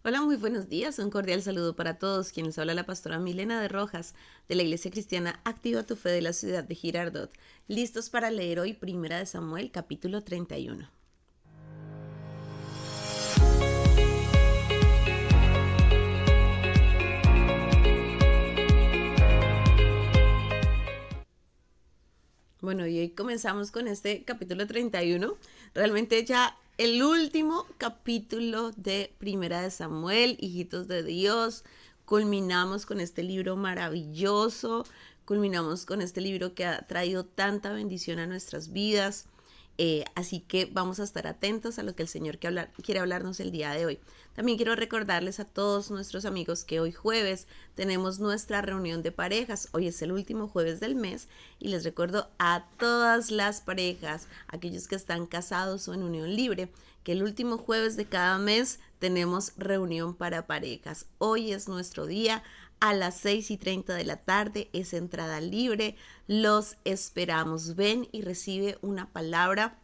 Hola, muy buenos días. Un cordial saludo para todos. Quienes habla la pastora Milena de Rojas de la Iglesia Cristiana Activa tu Fe de la ciudad de Girardot. Listos para leer hoy Primera de Samuel, capítulo 31. Bueno, y hoy comenzamos con este capítulo 31. Realmente ya el último capítulo de Primera de Samuel, hijitos de Dios. Culminamos con este libro maravilloso. Culminamos con este libro que ha traído tanta bendición a nuestras vidas. Así que vamos a estar atentos a lo que el Señor quiere hablarnos el día de hoy. También quiero recordarles a todos nuestros amigos que hoy jueves tenemos nuestra reunión de parejas. Hoy es el último jueves del mes y les recuerdo a todas las parejas, aquellos que están casados o en unión libre, que el último jueves de cada mes tenemos reunión para parejas. Hoy es nuestro día. A las 6:30 de la tarde es entrada libre. Los esperamos. Ven y recibe una palabra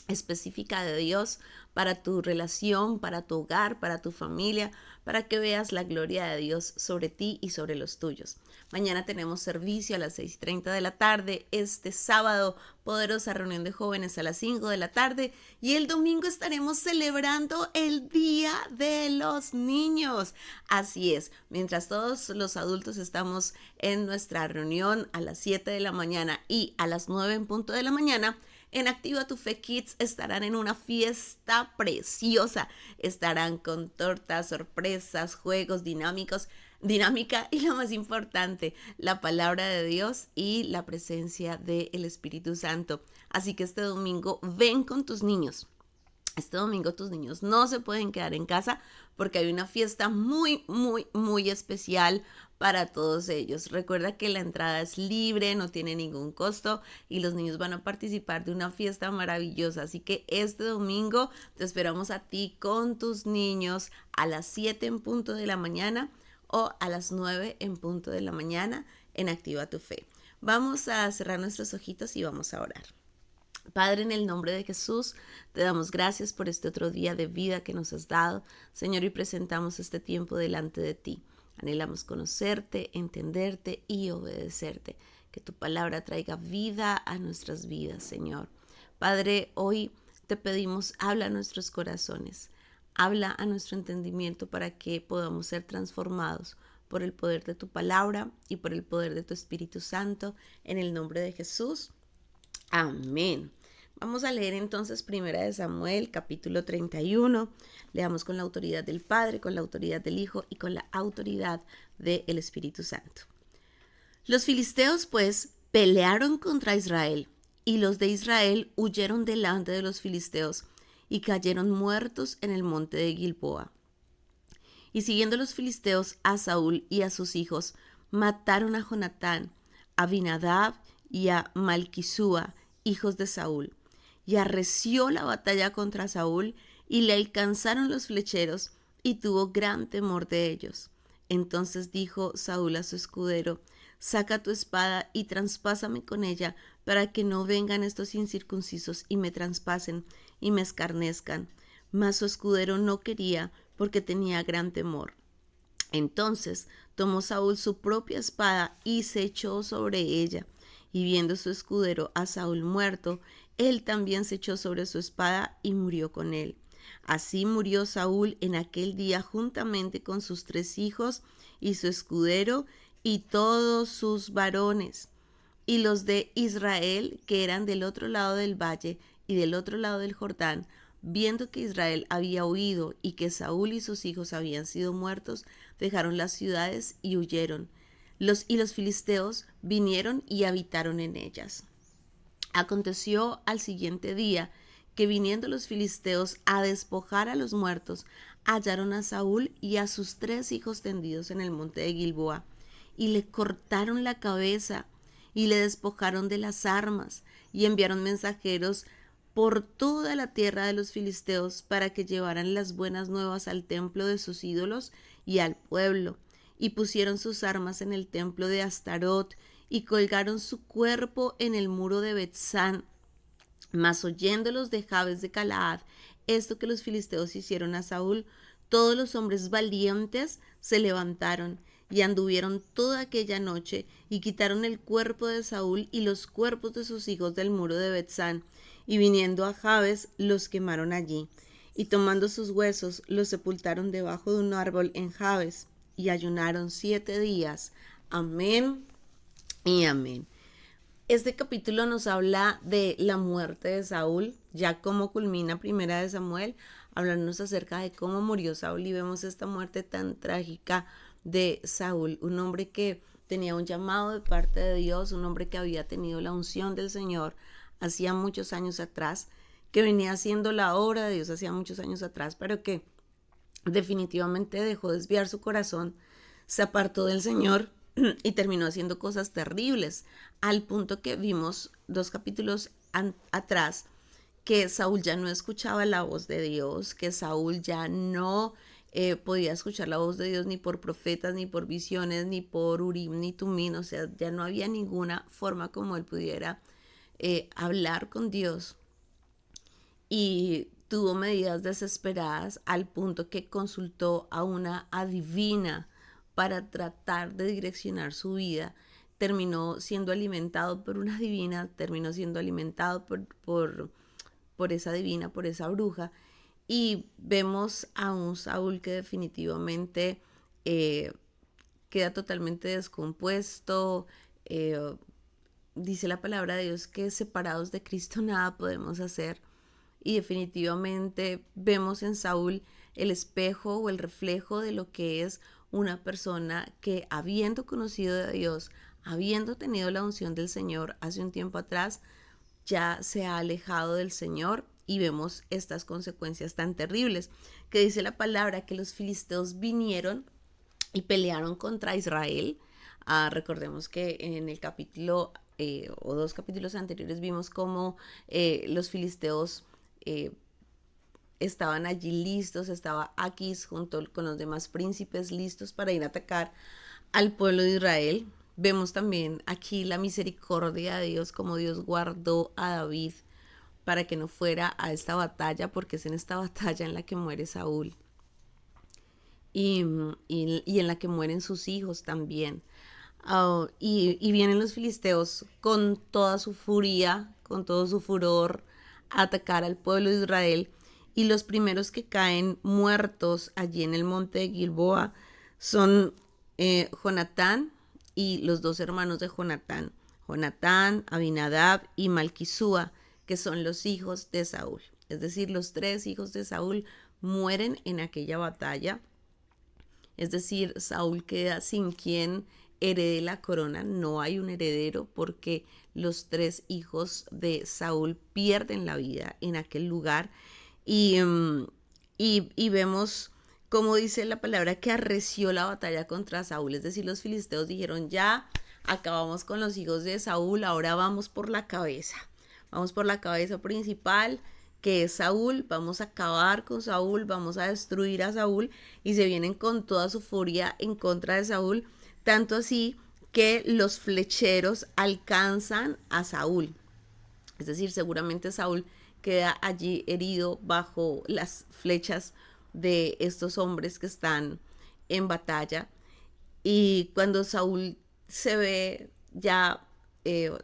específica de Dios para tu relación, para tu hogar, para tu familia, para que veas la gloria de Dios sobre ti y sobre los tuyos. Mañana tenemos servicio a las 6:30 de la tarde. Este sábado, poderosa reunión de jóvenes a las 5 de la tarde. Y el domingo estaremos celebrando el Día de los Niños. Así es, mientras todos los adultos estamos en nuestra reunión a las 7 de la mañana y a las 9 en punto de la mañana, en Activa tu Fe Kids estarán en una fiesta preciosa. Estarán con tortas, sorpresas, juegos dinámica y lo más importante, la palabra de Dios y la presencia del Espíritu Santo. Así que este domingo ven con tus niños. Este domingo tus niños no se pueden quedar en casa porque hay una fiesta muy especial para todos ellos. Recuerda que la entrada es libre, no tiene ningún costo y los niños van a participar de una fiesta maravillosa. Así que este domingo te esperamos a ti con tus niños a las 7 en punto de la mañana o a las 9 en punto de la mañana en Activa tu Fe. Vamos a cerrar nuestros ojitos y vamos a orar. Padre, en el nombre de Jesús, te damos gracias por este otro día de vida que nos has dado, Señor, y presentamos este tiempo delante de ti. Anhelamos conocerte, entenderte y obedecerte. Que tu palabra traiga vida a nuestras vidas, Señor. Padre, hoy te pedimos, habla a nuestros corazones, habla a nuestro entendimiento para que podamos ser transformados por el poder de tu palabra y por el poder de tu Espíritu Santo. En el nombre de Jesús. Amén. Vamos a leer entonces Primera de Samuel, capítulo 31. Leamos con la autoridad del Padre, con la autoridad del Hijo y con la autoridad del Espíritu Santo. Los filisteos, pues, pelearon contra Israel, y los de Israel huyeron delante de los filisteos y cayeron muertos en el monte de Gilboa. Y siguiendo los filisteos a Saúl y a sus hijos, mataron a Jonatán, a Abinadab y a Malquisúa, hijos de Saúl. Y arreció la batalla contra Saúl, y le alcanzaron los flecheros, y tuvo gran temor de ellos. Entonces dijo Saúl a su escudero: saca tu espada y traspásame con ella, para que no vengan estos incircuncisos y me traspasen y me escarnezcan. Mas su escudero no quería, porque tenía gran temor. Entonces tomó Saúl su propia espada y se echó sobre ella. Y viendo su escudero a Saúl muerto, él también se echó sobre su espada y murió con él. Así murió Saúl en aquel día juntamente con sus 3 hijos y su escudero y todos sus varones. Y los de Israel, que eran del otro lado del valle y del otro lado del Jordán, viendo que Israel había huido y que Saúl y sus hijos habían sido muertos, dejaron las ciudades y huyeron. Los filisteos vinieron y habitaron en ellas. Aconteció al siguiente día que, viniendo los filisteos a despojar a los muertos, hallaron a Saúl y a sus 3 hijos tendidos en el monte de Gilboa, y le cortaron la cabeza y le despojaron de las armas, y enviaron mensajeros por toda la tierra de los filisteos para que llevaran las buenas nuevas al templo de sus ídolos y al pueblo. Y pusieron sus armas en el templo de Astarot y colgaron su cuerpo en el muro de Betsán. Mas oyendo los de Jabes de Galaad esto que los filisteos hicieron a Saúl, Todos los hombres valientes se levantaron y anduvieron toda aquella noche y quitaron el cuerpo de Saúl y los cuerpos de sus hijos del muro de Betzán, y viniendo a Jabes los quemaron allí, y tomando sus huesos los sepultaron debajo de un árbol en Jabes, y ayunaron 7 días. Amén y amén. Este capítulo nos habla de la muerte de Saúl, ya como culmina Primera de Samuel, hablándonos acerca de cómo murió Saúl, y vemos esta muerte tan trágica de Saúl, un hombre que tenía un llamado de parte de Dios, un hombre que había tenido la unción del Señor hacía muchos años atrás, que venía haciendo la obra de Dios hacía muchos años atrás, pero que definitivamente dejó desviar su corazón, se apartó del Señor y terminó haciendo cosas terribles, al punto que vimos 2 capítulos atrás que Saúl ya no escuchaba la voz de Dios, que Saúl ya no podía escuchar la voz de Dios ni por profetas, ni por visiones, ni por Urim, ni Tumín, o sea, ya no había ninguna forma como él pudiera hablar con Dios, y tuvo medidas desesperadas al punto que consultó a una adivina para tratar de direccionar su vida. Terminó siendo alimentado por una divina, terminó siendo alimentado por esa divina, por esa bruja, y vemos a un Saúl que definitivamente queda totalmente descompuesto. Dice la palabra de Dios que separados de Cristo nada podemos hacer, y definitivamente vemos en Saúl el espejo o el reflejo de lo que es una persona que, habiendo conocido a Dios, habiendo tenido la unción del Señor hace un tiempo atrás, ya se ha alejado del Señor, y vemos estas consecuencias tan terribles que dice la palabra que los filisteos vinieron y pelearon contra Israel. Recordemos que en el capítulo o 2 capítulos anteriores vimos cómo los filisteos estaban allí listos, estaba Aquis junto con los demás príncipes listos para ir a atacar al pueblo de Israel. Vemos también aquí la misericordia de Dios, como Dios guardó a David para que no fuera a esta batalla, porque es en esta batalla en la que muere Saúl y en la que mueren sus hijos también. Y vienen los filisteos con toda su furia, con todo su furor, a atacar al pueblo de Israel, y los primeros que caen muertos allí en el monte de Gilboa son Jonatán y los 2 hermanos de Jonatán, Abinadab y Malquisúa, que son los hijos de Saúl. Es decir, los 3 hijos de Saúl mueren en aquella batalla. Es decir, Saúl queda sin quien herede la corona, no hay un heredero, porque los 3 hijos de Saúl pierden la vida en aquel lugar. Y vemos cómo dice la palabra que arreció la batalla contra Saúl, es decir, los filisteos dijeron: ya acabamos con los hijos de Saúl, ahora vamos por la cabeza principal, que es Saúl, vamos a acabar con Saúl, vamos a destruir a Saúl, y se vienen con toda su furia en contra de Saúl, tanto así que los flecheros alcanzan a Saúl. Es decir, seguramente Saúl queda allí herido bajo las flechas de estos hombres que están en batalla, y cuando Saúl se ve ya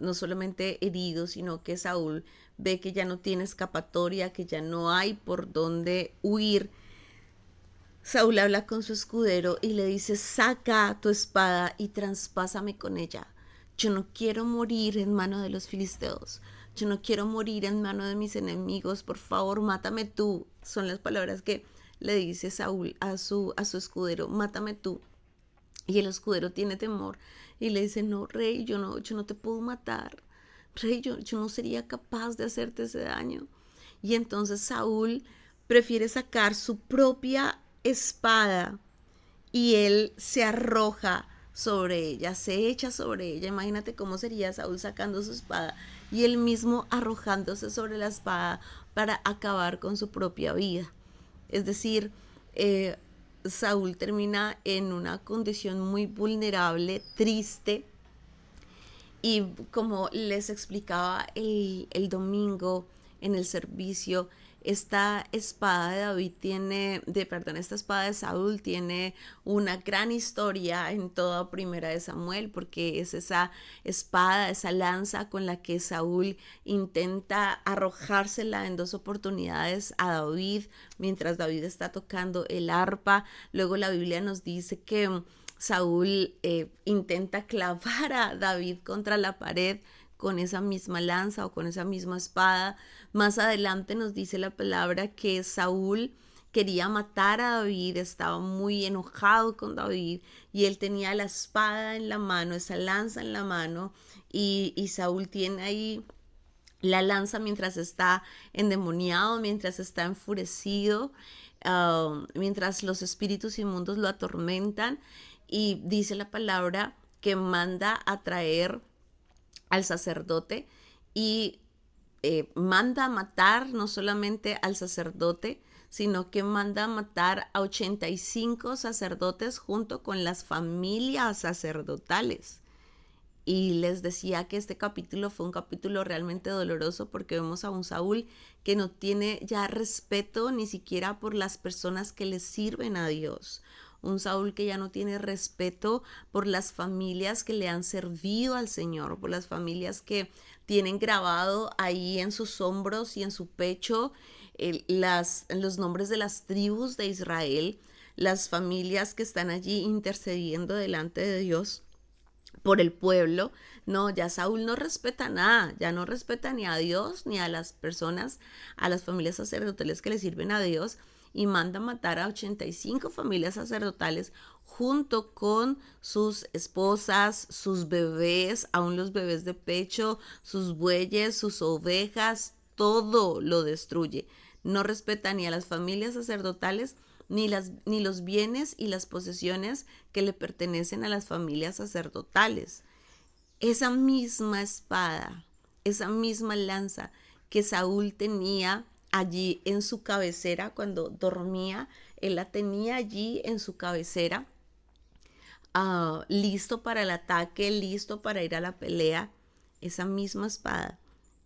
no solamente herido, sino que Saúl ve que ya no tiene escapatoria, que ya no hay por dónde huir, Saúl habla con su escudero y le dice: saca tu espada y traspásame con ella. Yo no quiero morir en mano de los filisteos. Yo no quiero morir en mano de mis enemigos. Por favor, mátame tú. Son las palabras que le dice Saúl a su escudero: mátame tú. Y el escudero tiene temor y le dice: no, rey, yo no te puedo matar. Rey, yo no sería capaz de hacerte ese daño. Y entonces Saúl prefiere sacar su propia espada, y él se arroja sobre ella, se echa sobre ella. Imagínate cómo sería Saúl sacando su espada y él mismo arrojándose sobre la espada para acabar con su propia vida. Es decir, Saúl termina en una condición muy vulnerable, triste, y como les explicaba el domingo en el servicio, esta espada de David esta espada de Saúl tiene una gran historia en toda Primera de Samuel, porque es esa espada, esa lanza con la que Saúl intenta arrojársela en dos oportunidades a David, mientras David está tocando el arpa. Luego la Biblia nos dice que Saúl intenta clavar a David contra la pared con esa misma lanza o con esa misma espada. Más adelante nos dice la palabra que Saúl quería matar a David, estaba muy enojado con David y él tenía la espada en la mano, esa lanza en la mano, y Saúl tiene ahí la lanza mientras está endemoniado, mientras está enfurecido, mientras los espíritus inmundos lo atormentan, y dice la palabra que manda a traer al sacerdote y manda a matar no solamente al sacerdote, sino que manda a matar a 85 sacerdotes junto con las familias sacerdotales. Y les decía que este capítulo fue un capítulo realmente doloroso, porque vemos a un Saúl que no tiene ya respeto ni siquiera por las personas que le sirven a Dios. Un Saúl que ya no tiene respeto por las familias que le han servido al Señor, por las familias que tienen grabado ahí en sus hombros y en su pecho los nombres de las tribus de Israel, las familias que están allí intercediendo delante de Dios por el pueblo. No, ya Saúl no respeta nada, ya no respeta ni a Dios ni a las personas, a las familias sacerdotales que le sirven a Dios, y manda matar a 85 familias sacerdotales junto con sus esposas, sus bebés, aún los bebés de pecho, sus bueyes, sus ovejas, todo lo destruye. No respeta ni a las familias sacerdotales ni los bienes y las posesiones que le pertenecen a las familias sacerdotales. Esa misma espada, esa misma lanza que Saúl tenía allí en su cabecera cuando dormía, él la tenía allí en su cabecera, listo para el ataque, listo para ir a la pelea. Esa misma espada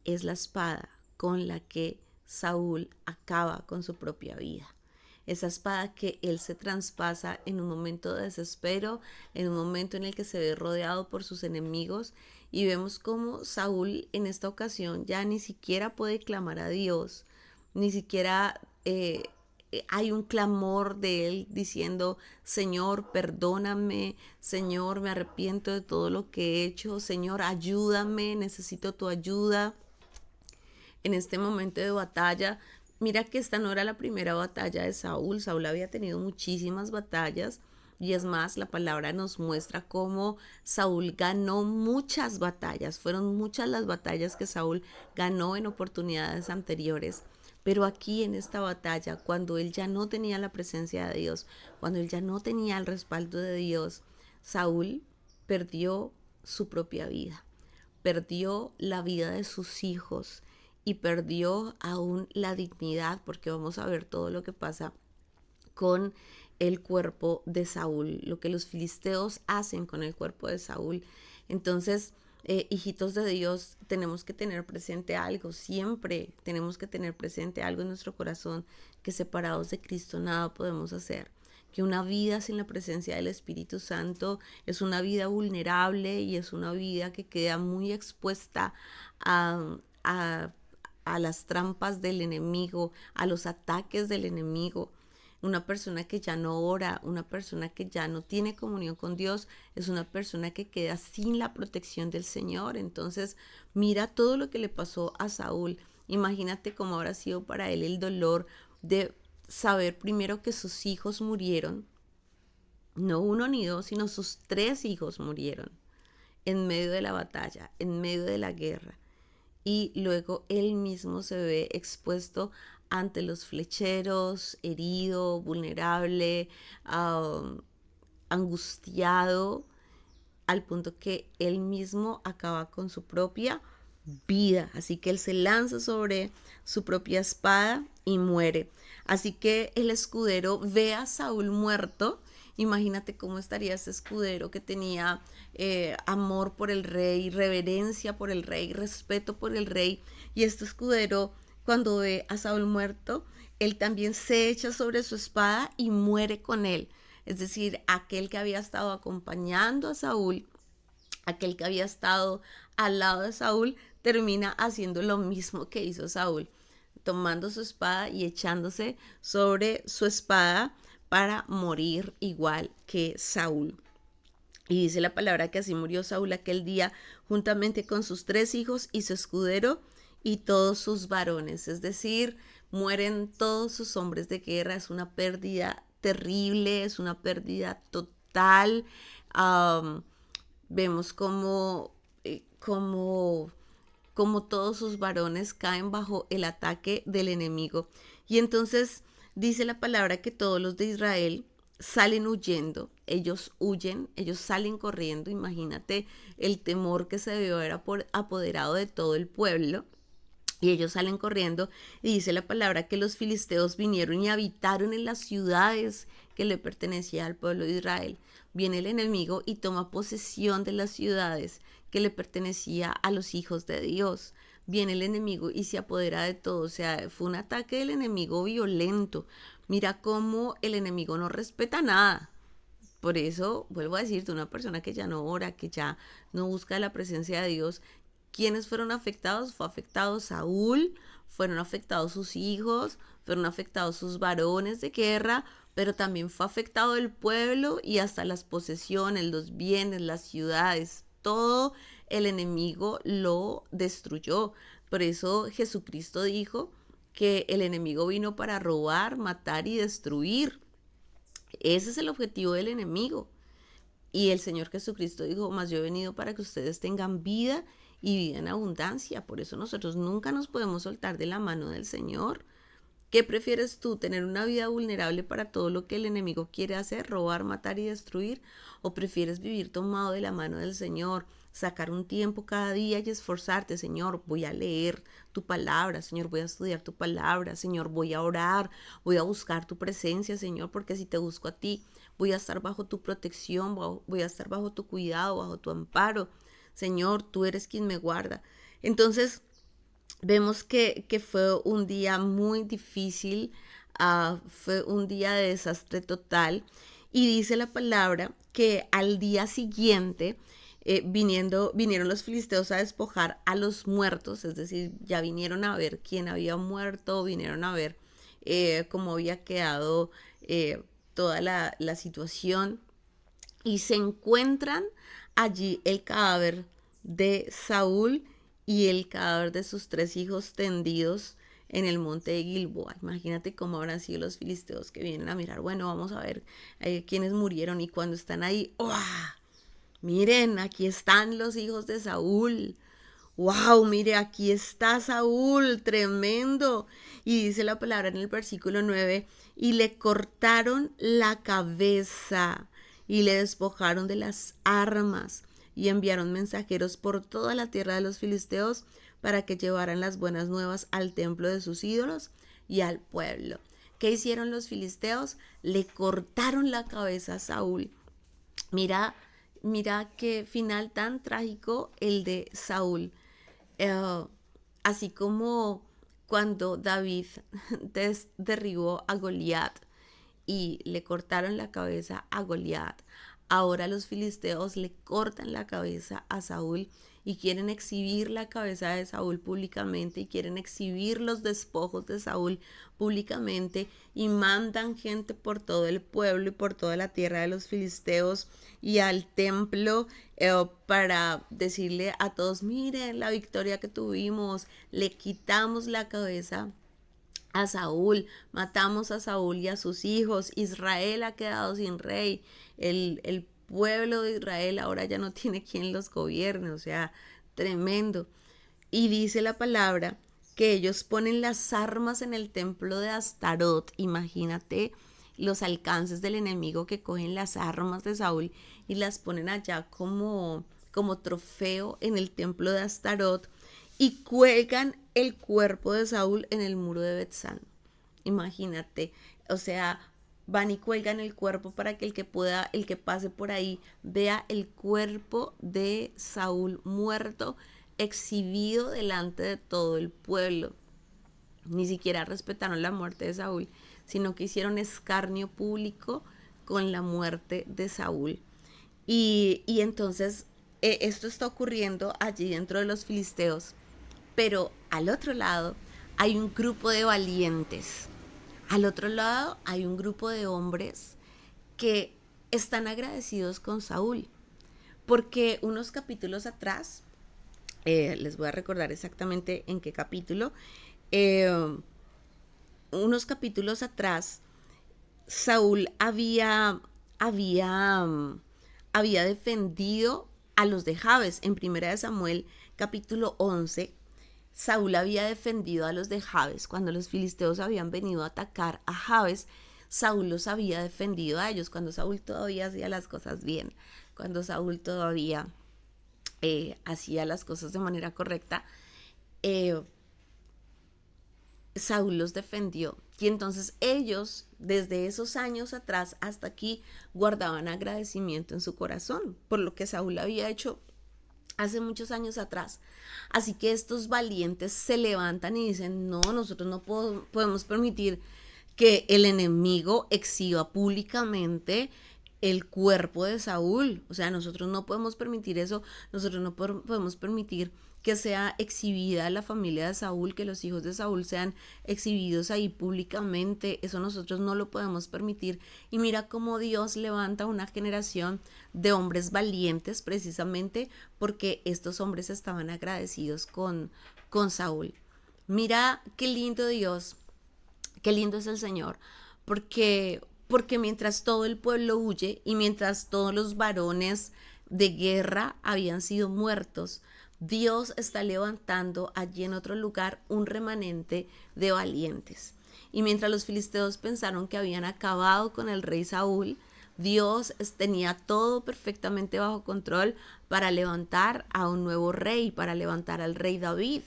es la espada con la que Saúl acaba con su propia vida. Esa espada que él se traspasa en un momento de desespero, en un momento en el que se ve rodeado por sus enemigos, y vemos cómo Saúl en esta ocasión ya ni siquiera puede clamar a Dios, ni siquiera hay un clamor de él diciendo: Señor, perdóname, Señor, me arrepiento de todo lo que he hecho, Señor, ayúdame, necesito tu ayuda. En este momento de batalla, mira que esta no era la primera batalla de Saúl. Saúl había tenido muchísimas batallas, y es más, la palabra nos muestra cómo Saúl ganó muchas batallas. Fueron muchas las batallas que Saúl ganó en oportunidades anteriores. Pero aquí en esta batalla, cuando él ya no tenía la presencia de Dios, cuando él ya no tenía el respaldo de Dios, Saúl perdió su propia vida, perdió la vida de sus hijos y perdió aún la dignidad, porque vamos a ver todo lo que pasa con el cuerpo de Saúl, lo que los filisteos hacen con el cuerpo de Saúl. Entonces, hijitos de Dios, tenemos que tener presente algo, siempre tenemos que tener presente algo en nuestro corazón, que separados de Cristo nada podemos hacer, que una vida sin la presencia del Espíritu Santo es una vida vulnerable y es una vida que queda muy expuesta a, a, a las trampas del enemigo, a los ataques del enemigo. Una persona que ya no ora, una persona que ya no tiene comunión con Dios, es una persona que queda sin la protección del Señor. Entonces, mira todo lo que le pasó a Saúl. Imagínate cómo habrá sido para él el dolor de saber primero que sus hijos murieron, no uno ni dos, sino sus 3 hijos murieron en medio de la batalla, en medio de la guerra. Y luego él mismo se ve expuesto ante los flecheros, herido, vulnerable, angustiado, al punto que él mismo acaba con su propia vida. Así que él se lanza sobre su propia espada y muere. Así que el escudero ve a Saúl muerto. Imagínate cómo estaría ese escudero que tenía amor por el rey, reverencia por el rey, respeto por el rey. Y este escudero cuando ve a Saúl muerto, él también se echa sobre su espada y muere con él. Es decir, aquel que había estado acompañando a Saúl, aquel que había estado al lado de Saúl, termina haciendo lo mismo que hizo Saúl, tomando su espada y echándose sobre su espada para morir igual que Saúl. Y dice la palabra que así murió Saúl aquel día, juntamente con sus 3 hijos y su escudero y todos sus varones. Es decir, mueren todos sus hombres de guerra. Es una pérdida terrible, es una pérdida total. Um, Vemos como todos sus varones caen bajo el ataque del enemigo. Y entonces dice la palabra que todos los de Israel salen huyendo, ellos huyen, ellos salen corriendo. Imagínate el temor que se debió haber apoderado de todo el pueblo. Y ellos salen corriendo y dice la palabra que los filisteos vinieron y habitaron en las ciudades que le pertenecía al pueblo de Israel. Viene el enemigo y toma posesión de las ciudades que le pertenecía a los hijos de Dios. Viene el enemigo y se apodera de todo. O sea, fue un ataque del enemigo violento. Mira cómo el enemigo no respeta nada. Por eso, vuelvo a decirte, una persona que ya no ora, que ya no busca la presencia de Dios, ¿quiénes fueron afectados? Fue afectado Saúl, fueron afectados sus hijos, fueron afectados sus varones de guerra, pero también fue afectado el pueblo y hasta las posesiones, los bienes, las ciudades, todo el enemigo lo destruyó. Por eso Jesucristo dijo que el enemigo vino para robar, matar y destruir. Ese es el objetivo del enemigo. Y el Señor Jesucristo dijo, mas yo he venido para que ustedes tengan vida y vida en abundancia. Por eso nosotros nunca nos podemos soltar de la mano del Señor. ¿Qué prefieres tú? ¿Tener una vida vulnerable para todo lo que el enemigo quiere hacer, robar, matar y destruir? ¿O prefieres vivir tomado de la mano del Señor, sacar un tiempo cada día y esforzarte? Señor, voy a leer tu palabra, Señor, voy a estudiar tu palabra, Señor, voy a orar, voy a buscar tu presencia, Señor, porque si te busco a ti, voy a estar bajo tu protección, voy a estar bajo tu cuidado, bajo tu amparo. Señor, tú eres quien me guarda. Entonces, vemos que fue un día muy difícil, fue un día de desastre total. Y dice la palabra que al día siguiente vinieron los filisteos a despojar a los muertos, es decir, ya vinieron a ver quién había muerto, vinieron a ver cómo había quedado toda la situación y se encuentran allí el cadáver de Saúl y el cadáver de sus 3 hijos tendidos en el monte de Gilboa. Imagínate cómo habrán sido los filisteos que vienen a mirar. Bueno, vamos a ver quiénes murieron y cuando están ahí, ¡oh! Miren, aquí están los hijos de Saúl. ¡Wow! Mire, aquí está Saúl, tremendo. Y dice la palabra en el versículo 9, y le cortaron la cabeza y le despojaron de las armas y enviaron mensajeros por toda la tierra de los filisteos para que llevaran las buenas nuevas al templo de sus ídolos y al pueblo. ¿Qué hicieron los filisteos? Le cortaron la cabeza a Saúl. Mira, mira qué final tan trágico el de Saúl. Eh, Así como cuando David derribó a Goliat y le cortaron la cabeza a Goliat, ahora los filisteos le cortan la cabeza a Saúl y quieren exhibir la cabeza de Saúl públicamente y quieren exhibir los despojos de Saúl públicamente y mandan gente por todo el pueblo y por toda la tierra de los filisteos y al templo para decirle a todos, miren la victoria que tuvimos, le quitamos la cabeza a Saúl, matamos a Saúl y a sus hijos, Israel ha quedado sin rey, el pueblo de Israel ahora ya no tiene quien los gobierne, o sea, tremendo. Y dice la palabra que ellos ponen las armas en el templo de Astarot, imagínate los alcances del enemigo que cogen las armas de Saúl y las ponen allá como trofeo en el templo de Astarot y cuelgan el cuerpo de Saúl en el muro de Betzán. Imagínate, o sea, van y cuelgan el cuerpo para que el que pueda, el que pase por ahí, vea el cuerpo de Saúl muerto, exhibido delante de todo el pueblo. Ni siquiera respetaron la muerte de Saúl, sino que hicieron escarnio público con la muerte de Saúl. Y entonces esto está ocurriendo allí dentro de los filisteos, pero al otro lado hay un grupo de valientes. Al otro lado hay un grupo de hombres que están agradecidos con Saúl, porque unos capítulos atrás, les voy a recordar exactamente en qué capítulo, eh, unos capítulos atrás, Saúl había defendido a los de Jabes. En Primera de Samuel, capítulo 11, Saúl había defendido a los de Jabes. Cuando los filisteos habían venido a atacar a Jabes, Saúl los había defendido a ellos, cuando Saúl todavía hacía las cosas bien, cuando Saúl todavía hacía las cosas de manera correcta. eh, Saúl los defendió. Y entonces ellos, desde esos años atrás hasta aquí, guardaban agradecimiento en su corazón por lo que Saúl había hecho hace muchos años atrás. Así que estos valientes se levantan y dicen, no, nosotros no podemos permitir que el enemigo exhiba públicamente el cuerpo de Saúl. O sea, nosotros no podemos permitir eso, nosotros no podemos permitir que sea exhibida la familia de Saúl, que los hijos de Saúl sean exhibidos ahí públicamente. Eso nosotros no lo podemos permitir. Y mira cómo Dios levanta una generación de hombres valientes, precisamente porque estos hombres estaban agradecidos con Saúl. Mira qué lindo Dios, qué lindo es el Señor, porque mientras todo el pueblo huye y mientras todos los varones de guerra habían sido muertos, Dios está levantando allí en otro lugar un remanente de valientes. Y mientras los filisteos pensaron que habían acabado con el rey Saúl, Dios tenía todo perfectamente bajo control para levantar a un nuevo rey, para levantar al rey David.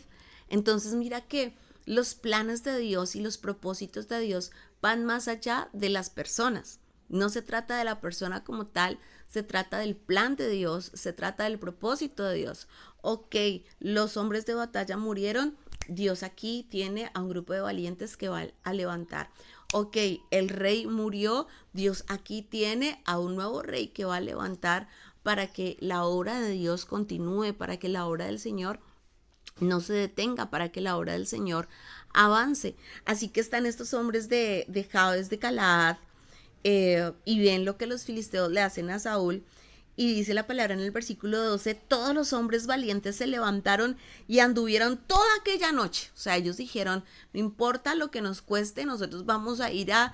Entonces mira que los planes de Dios y los propósitos de Dios van más allá de las personas. No se trata de la persona como tal, se trata del plan de Dios, se trata del propósito de Dios. Ok, los hombres de batalla murieron, Dios aquí tiene a un grupo de valientes que va a levantar. Ok, el rey murió, Dios aquí tiene a un nuevo rey que va a levantar para que la obra de Dios continúe, para que la obra del Señor no se detenga, para que la obra del Señor avance. Así que están estos hombres de Jabes de Galaad, y ven lo que los filisteos le hacen a Saúl. Y dice la palabra en el versículo 12, todos los hombres valientes se levantaron y anduvieron toda aquella noche. O sea, ellos dijeron, no importa lo que nos cueste, nosotros vamos a ir a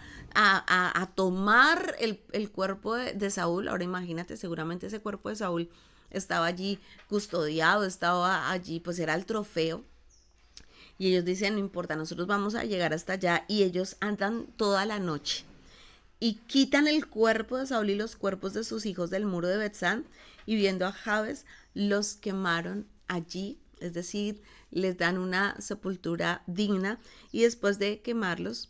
tomar el cuerpo de Saúl. Ahora imagínate, seguramente ese cuerpo de Saúl estaba allí custodiado, estaba allí, pues era el trofeo. Y ellos dicen, no importa, nosotros vamos a llegar hasta allá. Y ellos andan toda la noche y quitan el cuerpo de Saúl y los cuerpos de sus hijos del muro de Betzán, y viendo a Jabes, los quemaron allí, es decir, les dan una sepultura digna. Y después de quemarlos,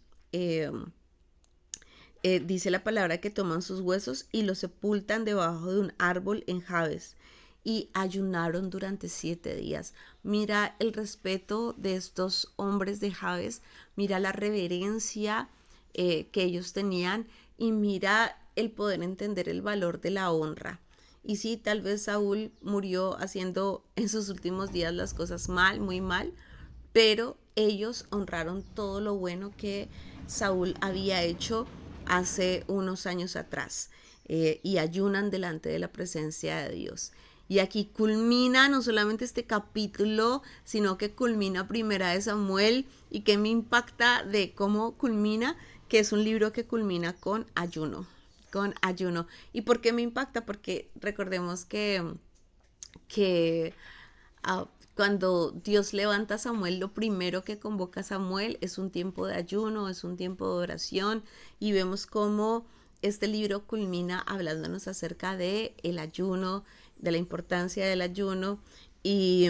dice la palabra que toman sus huesos y los sepultan debajo de un árbol en Jabes. Y ayunaron durante 7 días. Mira el respeto de estos hombres de Jabes, mira la reverencia que ellos tenían, y mira el poder entender el valor de la honra. Y sí, tal vez Saúl murió haciendo en sus últimos días las cosas mal, muy mal, pero ellos honraron todo lo bueno que Saúl había hecho hace unos años atrás, y ayunan delante de la presencia de Dios. Y aquí culmina no solamente este capítulo, sino que culmina Primera de Samuel. Y que me impacta de cómo culmina, que es un libro que culmina con ayuno, con ayuno. ¿Y por qué me impacta? Porque recordemos que cuando Dios levanta a Samuel, lo primero que convoca a Samuel es un tiempo de ayuno, es un tiempo de oración, y vemos cómo este libro culmina hablándonos acerca de el ayuno, de la importancia del ayuno, y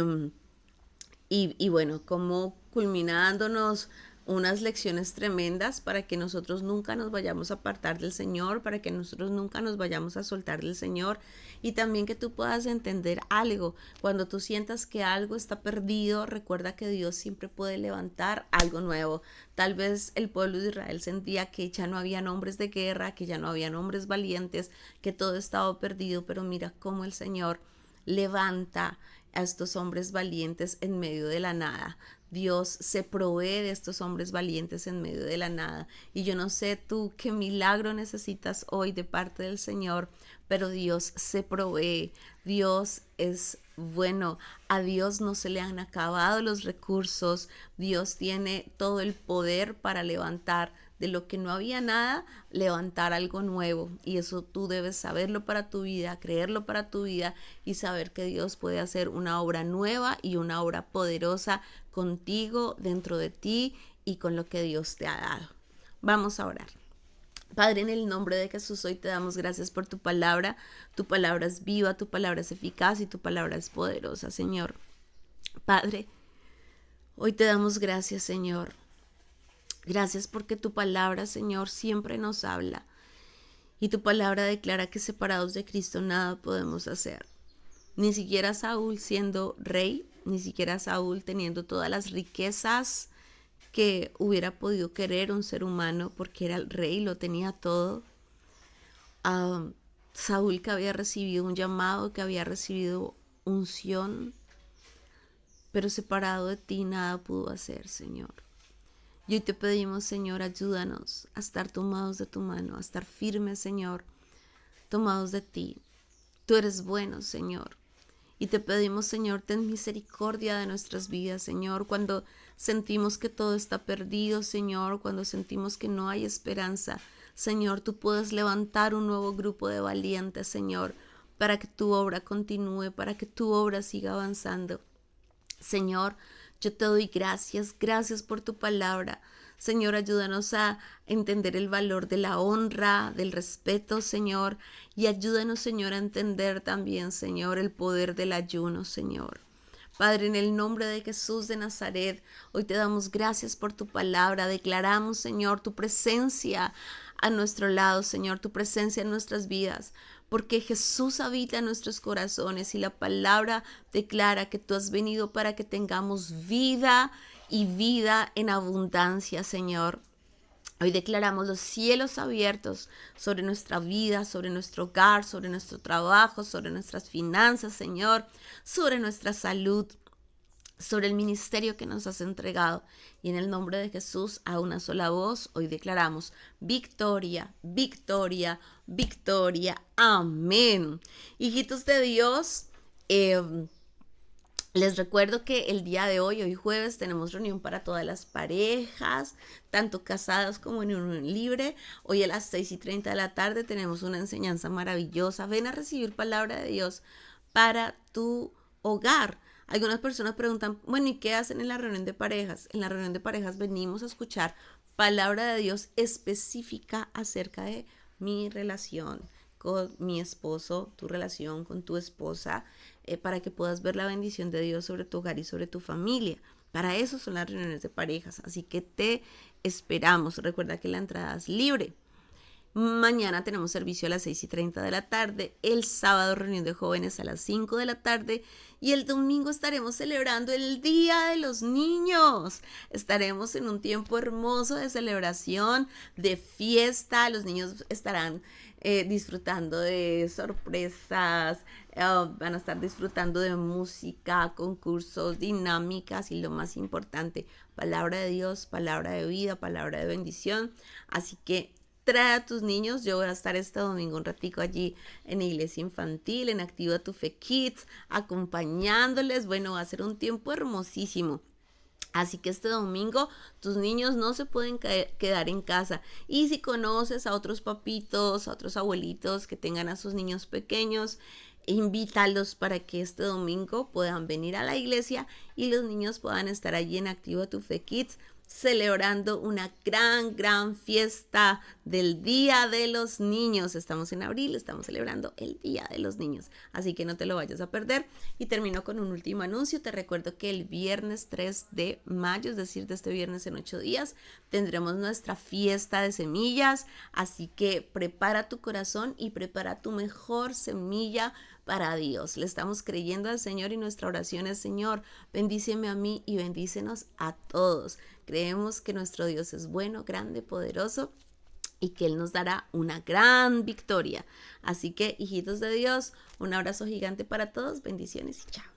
bueno, cómo culmina dándonos unas lecciones tremendas para que nosotros nunca nos vayamos a apartar del Señor, para que nosotros nunca nos vayamos a soltar del Señor, y también que tú puedas entender algo. Cuando tú sientas que algo está perdido, recuerda que Dios siempre puede levantar algo nuevo. Tal vez el pueblo de Israel sentía que ya no había hombres de guerra, que ya no había hombres valientes, que todo estaba perdido, pero mira cómo el Señor levanta a estos hombres valientes en medio de la nada. Dios se provee de estos hombres valientes en medio de la nada. Y yo no sé tú qué milagro necesitas hoy de parte del Señor, pero Dios se provee. Dios es bueno. A Dios no se le han acabado los recursos. Dios tiene todo el poder para levantar de lo que no había nada, levantar algo nuevo. Y eso tú debes saberlo para tu vida, creerlo para tu vida y saber que Dios puede hacer una obra nueva y una obra poderosa contigo, dentro de ti y con lo que Dios te ha dado. Vamos a orar. Padre, en el nombre de Jesús, hoy te damos gracias por tu palabra. Tu palabra es viva, tu palabra es eficaz y tu palabra es poderosa, Señor. Padre, hoy te damos gracias, Señor. Gracias porque tu palabra, Señor, siempre nos habla. Y tu palabra declara que separados de Cristo nada podemos hacer. Ni siquiera Saúl siendo rey, ni siquiera Saúl teniendo todas las riquezas que hubiera podido querer un ser humano porque era el rey, lo tenía todo. Saúl, que había recibido un llamado, que había recibido unción, pero separado de ti nada pudo hacer, Señor. Y hoy te pedimos, Señor, ayúdanos a estar tomados de tu mano, a estar firmes, Señor, tomados de ti. Tú eres bueno, Señor. Y te pedimos, Señor, ten misericordia de nuestras vidas, Señor, cuando sentimos que todo está perdido, Señor, cuando sentimos que no hay esperanza. Señor, tú puedes levantar un nuevo grupo de valientes, Señor, para que tu obra continúe, para que tu obra siga avanzando. Señor, yo te doy gracias, gracias por tu palabra. Señor, ayúdanos a entender el valor de la honra, del respeto, Señor. Y ayúdanos, Señor, a entender también, Señor, el poder del ayuno, Señor. Padre, en el nombre de Jesús de Nazaret, hoy te damos gracias por tu palabra. Declaramos, Señor, tu presencia a nuestro lado, Señor, tu presencia en nuestras vidas, porque Jesús habita en nuestros corazones y la palabra declara que tú has venido para que tengamos vida y vida en abundancia, Señor. Hoy declaramos los cielos abiertos sobre nuestra vida, sobre nuestro hogar, sobre nuestro trabajo, sobre nuestras finanzas, Señor, sobre nuestra salud, sobre el ministerio que nos has entregado. Y en el nombre de Jesús, a una sola voz, hoy declaramos victoria, victoria, victoria. Amén. Hijitos de Dios, les recuerdo que el día de hoy jueves, tenemos reunión para todas las parejas, tanto casadas como en unión libre. Hoy a las 6:30 de la tarde tenemos una enseñanza maravillosa. Ven a recibir palabra de Dios para tu hogar. Algunas personas preguntan, bueno, ¿y qué hacen en la reunión de parejas? En la reunión de parejas venimos a escuchar palabra de Dios específica acerca de mi relación con mi esposo, tu relación con tu esposa, para que puedas ver la bendición de Dios sobre tu hogar y sobre tu familia. Para eso son las reuniones de parejas, así que te esperamos. Recuerda que la entrada es libre. Mañana tenemos servicio a las 6:30 de la tarde, el sábado reunión de jóvenes a las 5 de la tarde y el domingo estaremos celebrando el Día de los Niños. Estaremos en un tiempo hermoso de celebración, de fiesta. Los niños estarán disfrutando de sorpresas, van a estar disfrutando de música, concursos, dinámicas y lo más importante, palabra de Dios, palabra de vida, palabra de bendición. Así que trae a tus niños. Yo voy a estar este domingo un ratico allí en Iglesia Infantil, en Activa tu Fe Kids, acompañándoles. Bueno, va a ser un tiempo hermosísimo. Así que este domingo tus niños no se pueden quedar en casa. Y si conoces a otros papitos, a otros abuelitos que tengan a sus niños pequeños, invítalos para que este domingo puedan venir a la iglesia y los niños puedan estar allí en Activa tu Fe Kids celebrando una gran fiesta del Día de los Niños. Estamos en abril, estamos celebrando el Día de los Niños, así que no te lo vayas a perder. Y termino con un último anuncio. Te recuerdo que el viernes 3 de mayo, es decir, de este viernes en 8 días, tendremos nuestra fiesta de semillas, así que prepara tu corazón y prepara tu mejor semilla para Dios. Le estamos creyendo al Señor y nuestra oración es: Señor, bendíceme a mí y bendícenos a todos. Creemos que nuestro Dios es bueno, grande, poderoso y que Él nos dará una gran victoria. Así que, hijitos de Dios, un abrazo gigante para todos. Bendiciones y chao.